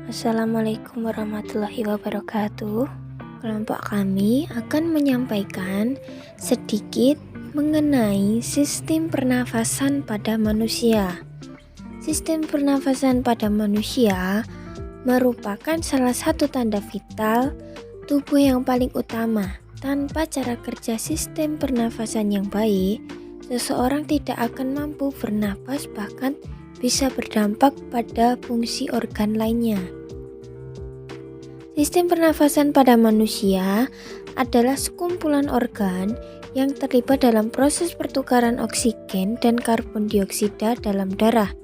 Assalamualaikum warahmatullahi wabarakatuh. Kelompok kami akan menyampaikan sedikit mengenai sistem pernafasan pada manusia. Sistem pernafasan pada manusia merupakan salah satu tanda vital tubuh yang paling utama. Tanpa cara kerja sistem pernafasan yang baik, seseorang tidak akan mampu bernapas, bahkan bisa berdampak pada fungsi organ lainnya. Sistem pernafasan pada manusia adalah sekumpulan organ yang terlibat dalam proses pertukaran oksigen dan karbon dioksida dalam darah.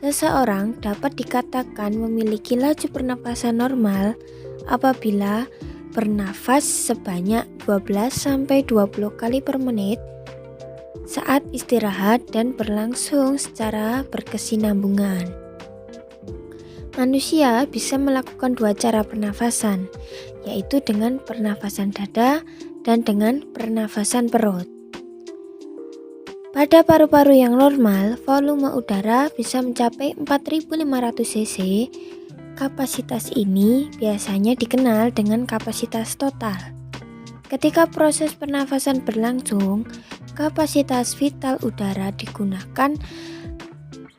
Seseorang dapat dikatakan memiliki laju pernafasan normal apabila bernafas sebanyak 12-20 kali per menit saat istirahat dan berlangsung secara berkesinambungan. Manusia bisa melakukan dua cara pernafasan, yaitu dengan pernafasan dada dan dengan pernafasan perut. Pada paru-paru yang normal, volume udara bisa mencapai 4.500 cc. Kapasitas ini biasanya dikenal dengan kapasitas total. Ketika proses pernafasan berlangsung, kapasitas vital udara digunakan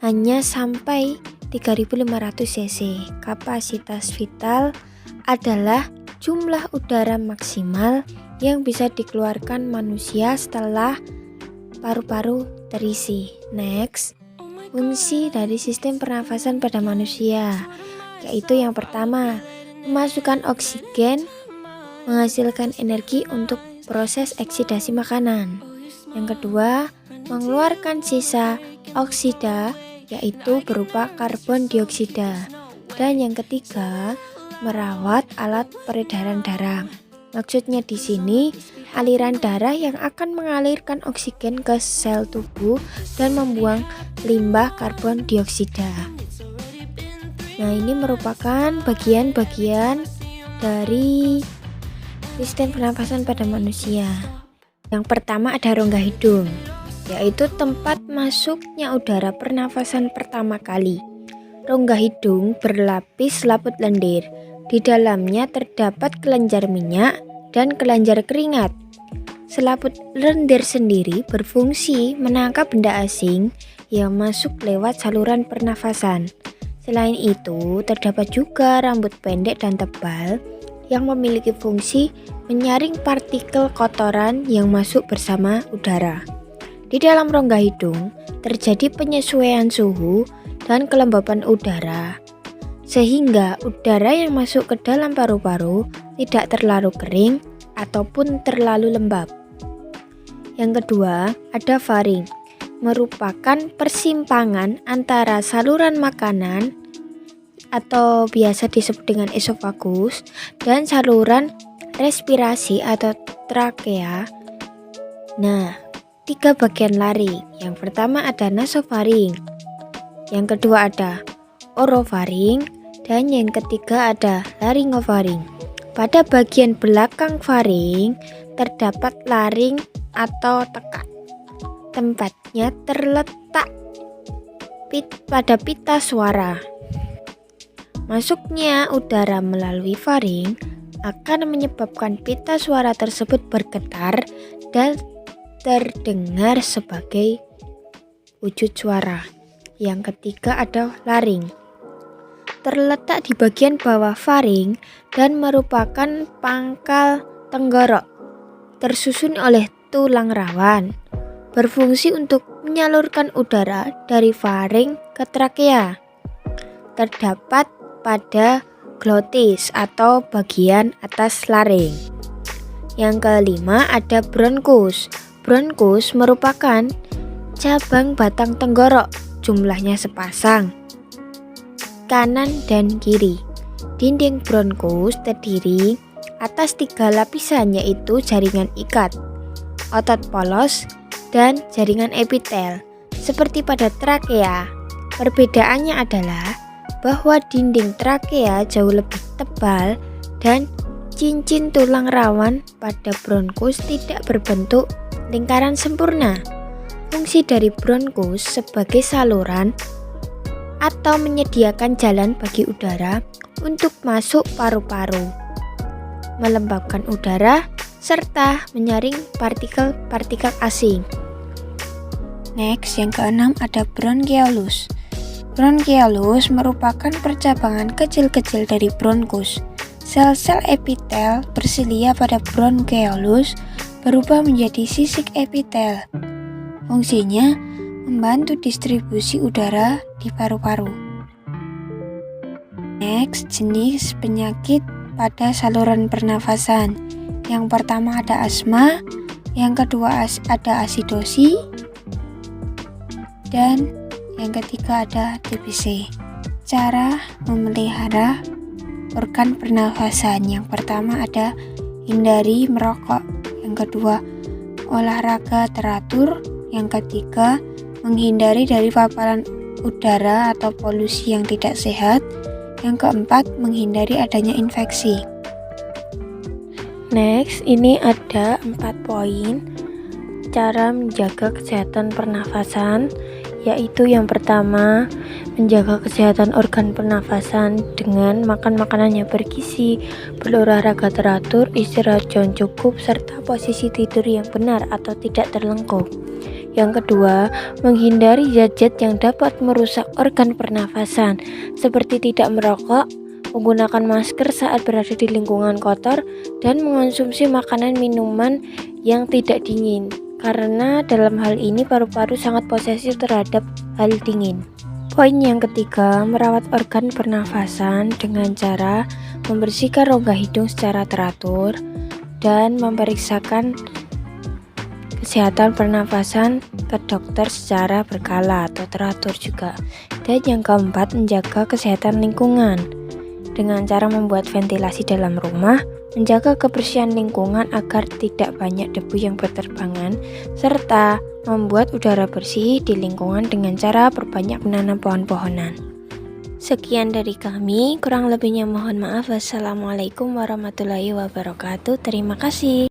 hanya sampai 3.500 cc. Kapasitas vital adalah jumlah udara maksimal yang bisa dikeluarkan manusia setelah paru-paru terisi. Next, fungsi dari sistem pernafasan pada manusia, yaitu yang pertama, memasukkan oksigen, menghasilkan energi untuk proses oksidasi makanan. Yang kedua, mengeluarkan sisa oksida, yaitu berupa karbon dioksida. Dan yang ketiga, merawat alat peredaran darah. Maksudnya di sini, aliran darah yang akan mengalirkan oksigen ke sel tubuh dan membuang limbah karbon dioksida. Nah, ini merupakan bagian-bagian dari sistem pernafasan pada manusia. Yang pertama ada rongga hidung, yaitu tempat masuknya udara pernafasan pertama kali. Rongga hidung berlapis selaput lendir. Di dalamnya terdapat kelenjar minyak dan kelenjar keringat. Selaput lendir sendiri berfungsi menangkap benda asing yang masuk lewat saluran pernafasan. Selain itu, terdapat juga rambut pendek dan tebal yang memiliki fungsi menyaring partikel kotoran yang masuk bersama udara. Di dalam rongga hidung terjadi penyesuaian suhu dan kelembapan udara, sehingga udara yang masuk ke dalam paru-paru tidak terlalu kering ataupun terlalu lembab. Yang kedua, ada faring, merupakan persimpangan antara saluran makanan atau biasa disebut dengan esofagus dan saluran respirasi atau trakea. Nah, 3 bagian laring. Yang pertama ada nasofaring, yang kedua ada orofaring, dan yang ketiga ada laryngofaring. Pada bagian belakang faring terdapat laring atau tekak. Tempatnya terletak pada pita suara. Masuknya udara melalui faring akan menyebabkan pita suara tersebut bergetar dan terdengar sebagai wujud suara. Yang ketiga ada laring. Terletak di bagian bawah faring dan merupakan pangkal tenggorok, tersusun oleh tulang rawan. Berfungsi untuk menyalurkan udara dari faring ke trakea. Terdapat pada glotis atau bagian atas laring. Yang kelima ada bronkus. Bronkus merupakan cabang batang tenggorok, jumlahnya sepasang, kanan dan kiri. Dinding bronkus terdiri atas 3 lapisan, yaitu jaringan ikat, otot polos, dan jaringan epitel. Seperti pada trakea, perbedaannya adalah bahwa dinding trakea jauh lebih tebal dan cincin tulang rawan pada bronkus tidak berbentuk lingkaran sempurna. Fungsi dari bronkus sebagai saluran atau menyediakan jalan bagi udara untuk masuk paru-paru, melembabkan udara, serta menyaring partikel-partikel asing. Next, yang keenam ada bronchiolus. Bronchiolus merupakan percabangan kecil-kecil dari bronkus. Sel-sel epitel bersilia pada bronchiolus berubah menjadi sisik epitel. Fungsinya membantu distribusi udara di paru-paru. Next, jenis penyakit pada saluran pernafasan. Yang pertama ada asma, yang kedua ada asidosi, dan yang ketiga ada TBC. Cara memelihara organ pernafasan. Yang pertama ada hindari merokok. Yang kedua olahraga teratur. Yang ketiga menghindari dari paparan udara atau polusi yang tidak sehat. Yang keempat menghindari adanya infeksi. Next, ini ada 4 poin cara menjaga kesehatan pernafasan, yaitu yang pertama, menjaga kesehatan organ pernafasan dengan makan makanan yang bergizi, berolahraga teratur, istirahat yang cukup, serta posisi tidur yang benar atau tidak terlengkung. Yang kedua, menghindari zat-zat yang dapat merusak organ pernafasan, seperti tidak merokok, menggunakan masker saat berada di lingkungan kotor, dan mengonsumsi makanan minuman yang tidak dingin. Karena dalam hal ini paru-paru sangat posesif terhadap hal dingin. Poin yang ketiga, merawat organ pernafasan dengan cara membersihkan rongga hidung secara teratur dan memeriksakan kesehatan pernafasan ke dokter secara berkala atau teratur juga. Dan yang keempat, menjaga kesehatan lingkungan dengan cara membuat ventilasi dalam rumah, menjaga kebersihan lingkungan agar tidak banyak debu yang berterbangan, serta membuat udara bersih di lingkungan dengan cara perbanyak menanam pohon-pohonan. Sekian dari kami, kurang lebihnya mohon maaf. Wassalamualaikum warahmatullahi wabarakatuh. Terima kasih.